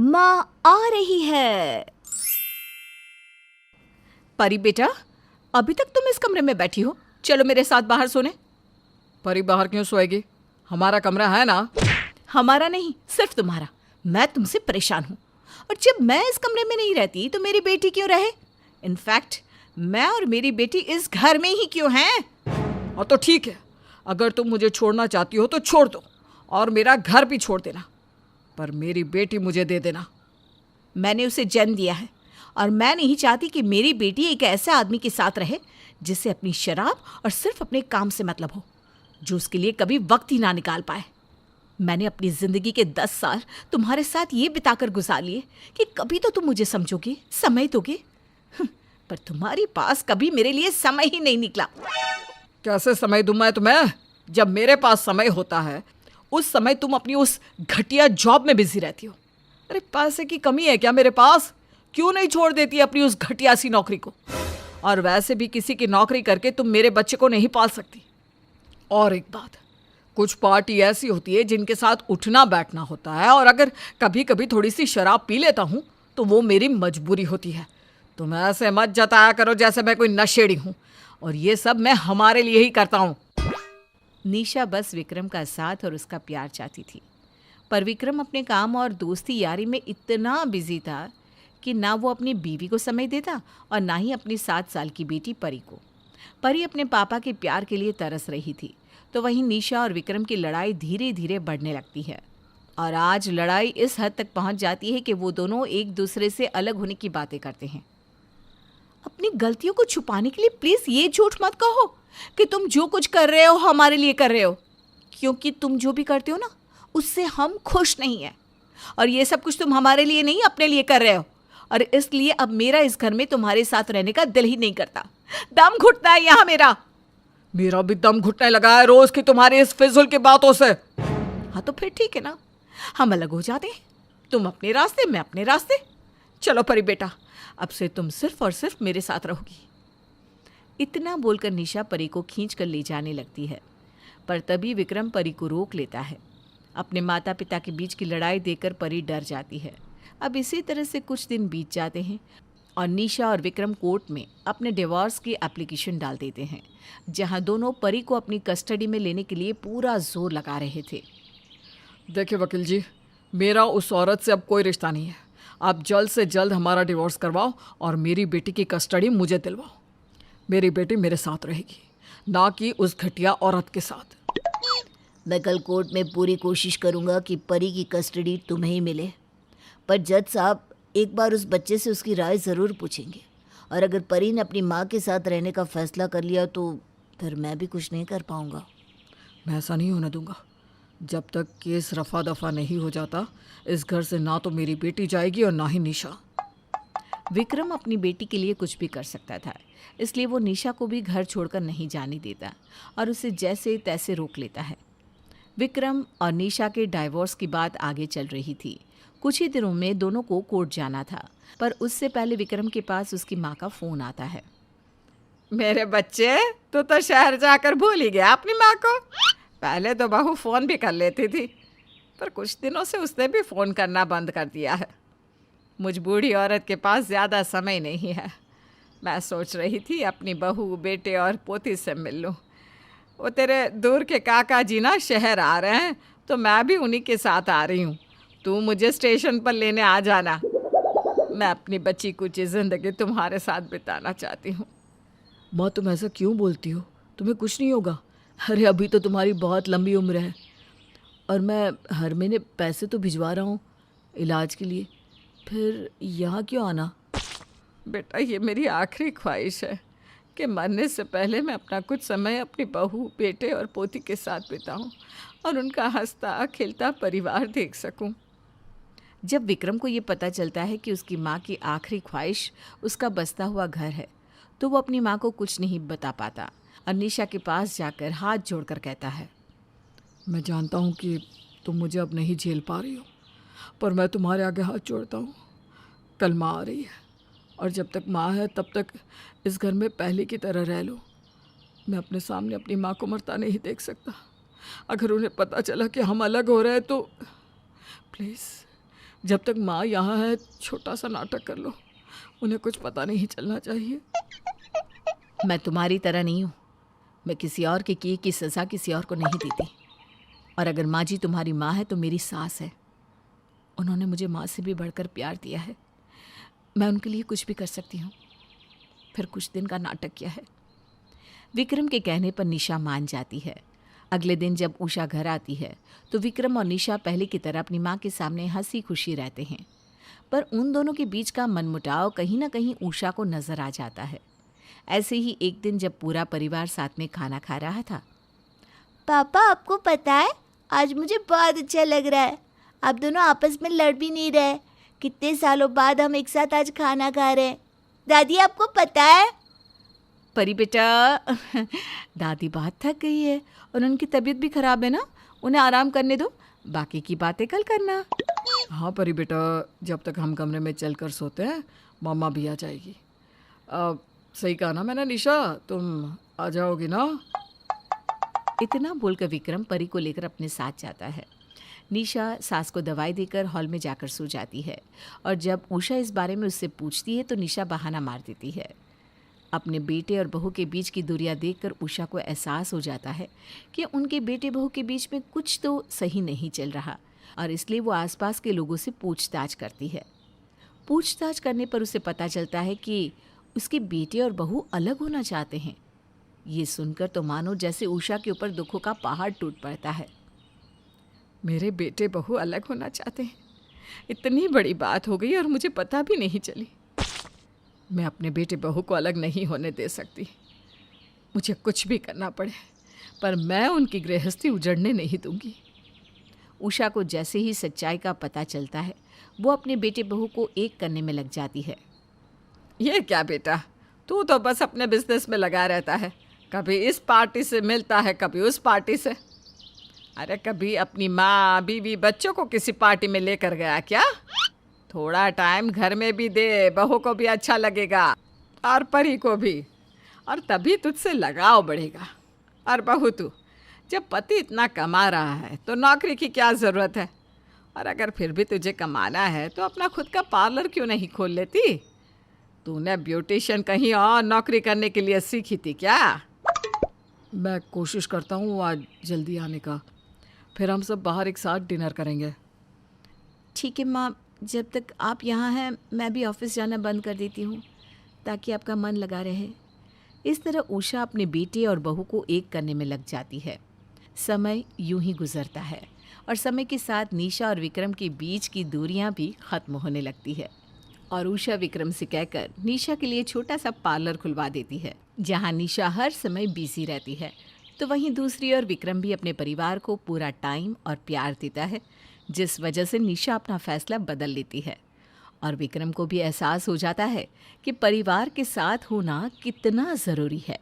माँ आ रही है। परी बेटा, अभी तक तुम इस कमरे में बैठी हो, चलो मेरे साथ बाहर सोने। परी बाहर क्यों सोएगी? हमारा कमरा है ना। हमारा नहीं, सिर्फ तुम्हारा। मैं तुमसे परेशान हूँ, और जब मैं इस कमरे में नहीं रहती तो मेरी बेटी क्यों रहे? इनफैक्ट मैं और मेरी बेटी इस घर में ही क्यों हैं? और तो ठीक है, अगर तुम मुझे छोड़ना चाहती हो तो छोड़ दो और मेरा घर भी छोड़ देना, पर मेरी बेटी मुझे दे देना। मैंने उसे जन्म दिया है और मैं नहीं चाहती कि मेरी बेटी एक ऐसे आदमी के साथ रहे जिससे अपनी शराब और सिर्फ अपने काम से मतलब हो, जो उसके लिए कभी वक्त ही ना निकाल पाए। मैंने अपनी जिंदगी के 10 साल तुम्हारे साथ ये बिताकर गुजार लिए कि कभी तो तुम मुझे समझोगे, समय दोगे, पर तुम्हारे पास कभी मेरे लिए समय ही नहीं निकला। कैसे समय दूं मैं तुम्हें? जब मेरे पास समय होता है उस समय तुम अपनी उस घटिया जॉब में बिजी रहती हो। अरे पैसे की कमी है क्या मेरे पास? क्यों नहीं छोड़ देती अपनी उस घटिया सी नौकरी को? और वैसे भी किसी की नौकरी करके तुम मेरे बच्चे को नहीं पाल सकती। और एक बात, कुछ पार्टी ऐसी होती है जिनके साथ उठना बैठना होता है, और अगर कभी कभी थोड़ी सी शराब पी लेता हूँ तो वो मेरी मजबूरी होती है। तुम ऐसे मत जताया करो जैसे मैं कोई नशेड़ी हूँ, और ये सब मैं हमारे लिए ही करता हूँ। निशा बस विक्रम का साथ और उसका प्यार चाहती थी, पर विक्रम अपने काम और दोस्ती यारी में इतना बिजी था कि ना वो अपनी बीवी को समय देता और ना ही अपनी 7 साल की बेटी परी को। परी अपने पापा के प्यार के लिए तरस रही थी, तो वहीं निशा और विक्रम की लड़ाई धीरे धीरे बढ़ने लगती है, और आज लड़ाई इस हद तक पहुंच जाती है कि वो दोनों एक दूसरे से अलग होने की बातें करते हैं। अपनी गलतियों को छुपाने के लिए प्लीज ये झूठ मत कहो कि तुम जो कुछ कर रहे हो हमारे लिए कर रहे हो, क्योंकि तुम जो भी करते हो ना उससे हम खुश नहीं हैं, और ये सब कुछ तुम हमारे लिए नहीं अपने लिए कर रहे हो, और इसलिए अब मेरा इस घर में तुम्हारे साथ रहने का दिल ही नहीं करता। दम घुटता है यहाँ मेरा। मेरा भी दम घुटने लगा है रोज की तुम्हारी इस फिजूल की बातों से। हाँ तो फिर ठीक है ना, हम अलग हो जाते हैं, तुम अपने रास्ते मैं अपने रास्ते। चलो परी बेटा, अब से तुम सिर्फ और सिर्फ मेरे साथ रहोगी। इतना बोलकर निशा परी को खींच कर ले जाने लगती है, पर तभी विक्रम परी को रोक लेता है। अपने माता पिता के बीच की लड़ाई देखकर परी डर जाती है। अब इसी तरह से कुछ दिन बीत जाते हैं और निशा और विक्रम कोर्ट में अपने डिवोर्स की एप्लीकेशन डाल देते हैं, जहां दोनों परी को अपनी कस्टडी में लेने के लिए पूरा जोर लगा रहे थे। देखिए वकील जी, मेरा उस औरत से अब कोई रिश्ता नहीं है। आप जल्द से जल्द हमारा डिवोर्स करवाओ और मेरी बेटी की कस्टडी मुझे दिलवाओ। मेरी बेटी मेरे साथ रहेगी, ना कि उस घटिया औरत के साथ। मैं कल कोर्ट में पूरी कोशिश करूंगा कि परी की कस्टडी तुम्हें ही मिले, पर जज साहब एक बार उस बच्चे से उसकी राय ज़रूर पूछेंगे, और अगर परी ने अपनी माँ के साथ रहने का फैसला कर लिया तो फिर मैं भी कुछ नहीं कर पाऊंगा। मैं ऐसा नहीं होने दूंगा। जब तक केस रफा दफा नहीं हो जाता इस घर से ना तो मेरी बेटी जाएगी और ना ही निशा। विक्रम अपनी बेटी के लिए कुछ भी कर सकता था, इसलिए वो निशा को भी घर छोड़कर नहीं जाने देता और उसे जैसे तैसे रोक लेता है। विक्रम और निशा के डाइवोर्स की बात आगे चल रही थी। कुछ ही दिनों में दोनों को कोर्ट जाना था, पर उससे पहले विक्रम के पास उसकी माँ का फ़ोन आता है। मेरे बच्चे, तो शहर जाकर भूल ही गया अपनी माँ को। पहले तो बहू फ़ोन भी कर लेती थी, पर कुछ दिनों से उसने भी फ़ोन करना बंद कर दिया है। मुझ बूढ़ी औरत के पास ज़्यादा समय नहीं है। मैं सोच रही थी अपनी बहू, बेटे और पोती से मिल लूँ। वो तेरे दूर के काका जी ना शहर आ रहे हैं, तो मैं भी उन्हीं के साथ आ रही हूँ। तू मुझे स्टेशन पर लेने आ जाना। मैं अपनी बच्ची कुछ ज़िंदगी तुम्हारे साथ बिताना चाहती हूँ। माँ, तुम ऐसा क्यों बोलती हो? तुम्हें कुछ नहीं होगा। अरे अभी तो तुम्हारी बहुत लंबी उम्र है, और मैं हर महीने पैसे तो भिजवा रहा हूँ इलाज के लिए। फिर यहाँ क्यों आना? बेटा, ये मेरी आखिरी ख्वाहिश है कि मरने से पहले मैं अपना कुछ समय अपनी बहू, बेटे और पोती के साथ बिताऊं और उनका हंसता खिलता परिवार देख सकूं। जब विक्रम को ये पता चलता है कि उसकी माँ की आखिरी ख्वाहिश उसका बसता हुआ घर है, तो वो अपनी माँ को कुछ नहीं बता पाता और निशा के पास जाकर हाथ जोड़कर कहता है, मैं जानता हूँ कि तुम मुझे अब नहीं झेल पा रही हो, पर मैं तुम्हारे आगे हाथ जोड़ता हूँ। कल माँ आ रही है, और जब तक माँ है तब तक इस घर में पहले की तरह रह लो। मैं अपने सामने अपनी माँ को मरता नहीं देख सकता। अगर उन्हें पता चला कि हम अलग हो रहे हैं तो प्लीज़ जब तक माँ यहाँ है छोटा सा नाटक कर लो, उन्हें कुछ पता नहीं चलना चाहिए। मैं तुम्हारी तरह नहीं हूँ। मैं किसी और के किए की सज़ा किसी और को नहीं देती। और अगर माँ जी तुम्हारी माँ है तो मेरी सास है। उन्होंने मुझे माँ से भी बढ़कर प्यार दिया है। मैं उनके लिए कुछ भी कर सकती हूँ। फिर कुछ दिन का नाटक क्या है। विक्रम के कहने पर निशा मान जाती है। अगले दिन जब उषा घर आती है तो विक्रम और निशा पहले की तरह अपनी माँ के सामने हंसी खुशी रहते हैं। पर उन दोनों के बीच का मनमुटाव कहीं ना कहीं उषा को नजर आ जाता है। ऐसे ही एक दिन जब पूरा परिवार साथ में खाना खा रहा था। पापा, आपको पता है आज मुझे बहुत अच्छा लग रहा है। आप दोनों आपस में लड़ भी नहीं रहे। कितने सालों बाद हम एक साथ आज खाना खा रहे हैं। दादी, आपको पता है? परी बेटा, दादी बहुत थक गई है और उनकी तबीयत भी खराब है ना। उन्हें आराम करने दो, बाकी की बातें कल करना। हाँ परी बेटा, जब तक हम कमरे में चल कर सोते हैं मम्मा भी आ जाएगी। सही कहा ना मैंने निशा, तुम आ जाओगी ना? इतना बोलकर विक्रम परी को लेकर अपने साथ जाता है। निशा सास को दवाई देकर हॉल में जाकर सो जाती है और जब उषा इस बारे में उससे पूछती है तो निशा बहाना मार देती है। अपने बेटे और बहू के बीच की दूरियां देखकर उषा को एहसास हो जाता है कि उनके बेटे बहू के बीच में कुछ तो सही नहीं चल रहा और इसलिए वो आसपास के लोगों से पूछताछ करती है। पूछताछ करने पर उसे पता चलता है कि उसके बेटे और बहू अलग होना चाहते हैं। ये सुनकर तो मानो जैसे उषा के ऊपर दुखों का पहाड़ टूट पड़ता है। मेरे बेटे बहू अलग होना चाहते हैं, इतनी बड़ी बात हो गई और मुझे पता भी नहीं चली। मैं अपने बेटे बहू को अलग नहीं होने दे सकती। मुझे कुछ भी करना पड़े पर मैं उनकी गृहस्थी उजड़ने नहीं दूंगी। उषा को जैसे ही सच्चाई का पता चलता है वो अपने बेटे बहू को एक करने में लग जाती है। ये क्या बेटा, तू तो बस अपने बिजनेस में लगा रहता है। कभी इस पार्टी से मिलता है, कभी उस पार्टी से। अरे कभी अपनी माँ बीवी बच्चों को किसी पार्टी में लेकर गया क्या? थोड़ा टाइम घर में भी दे, बहू को भी अच्छा लगेगा और परी को भी, और तभी तुझसे लगाव बढ़ेगा। और बहू तू, जब पति इतना कमा रहा है तो नौकरी की क्या ज़रूरत है? और अगर फिर भी तुझे कमाना है तो अपना खुद का पार्लर क्यों नहीं खोल लेती? तूने ब्यूटिशियन कहीं और नौकरी करने के लिए सीखी थी क्या? मैं कोशिश करता हूँ आज जल्दी आने का, फिर हम सब बाहर एक साथ डिनर करेंगे। ठीक है माँ, जब तक आप यहाँ हैं मैं भी ऑफिस जाना बंद कर देती हूँ ताकि आपका मन लगा रहे। इस तरह उषा अपने बेटे और बहू को एक करने में लग जाती है। समय यूं ही गुजरता है और समय के साथ निशा और विक्रम के बीच की दूरियां भी खत्म होने लगती है और उषा विक्रम से कहकर निशा के लिए छोटा सा पार्लर खुलवा देती है जहां निशा हर समय बिजी रहती है। तो वहीं दूसरी ओर विक्रम भी अपने परिवार को पूरा टाइम और प्यार देता है, जिस वजह से निशा अपना फैसला बदल लेती है और विक्रम को भी एहसास हो जाता है कि परिवार के साथ होना कितना ज़रूरी है।